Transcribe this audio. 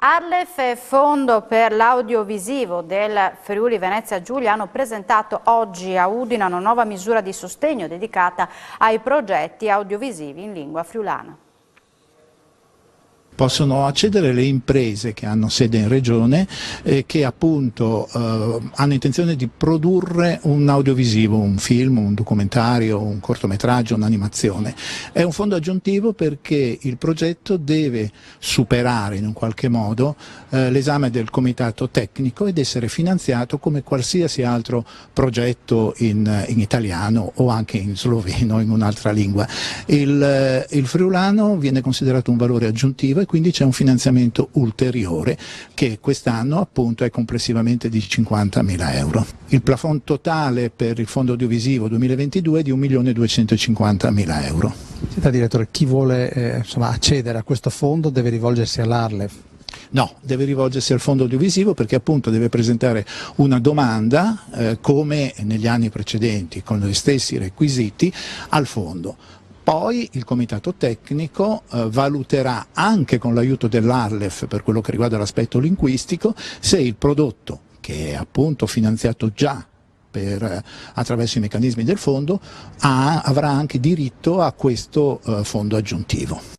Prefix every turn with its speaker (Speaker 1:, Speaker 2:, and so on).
Speaker 1: Arlef e Fondo per l'Audiovisivo del Friuli Venezia Giulia hanno presentato oggi a Udine una nuova misura di sostegno dedicata ai progetti audiovisivi in lingua friulana.
Speaker 2: Possono accedere le imprese che hanno sede in regione e che appunto hanno intenzione di produrre un audiovisivo, un film, un documentario, un cortometraggio, un'animazione. È un fondo aggiuntivo perché il progetto deve superare in un qualche modo l'esame del comitato tecnico ed essere finanziato come qualsiasi altro progetto in italiano o anche in sloveno, in un'altra lingua. Il friulano viene considerato un valore aggiuntivo e quindi c'è un finanziamento ulteriore che quest'anno appunto è complessivamente di 50.000 euro. Il plafond totale per il fondo audiovisivo 2022 è di 1.250.000 euro.
Speaker 3: Senta direttore, chi vuole accedere a questo fondo deve rivolgersi all'Arlef?
Speaker 2: No, deve rivolgersi al fondo audiovisivo perché appunto deve presentare una domanda come negli anni precedenti con gli stessi requisiti al fondo. Poi il comitato tecnico valuterà anche con l'aiuto dell'Arlef per quello che riguarda l'aspetto linguistico se il prodotto, che è appunto finanziato già attraverso i meccanismi del fondo, avrà anche diritto a questo fondo aggiuntivo.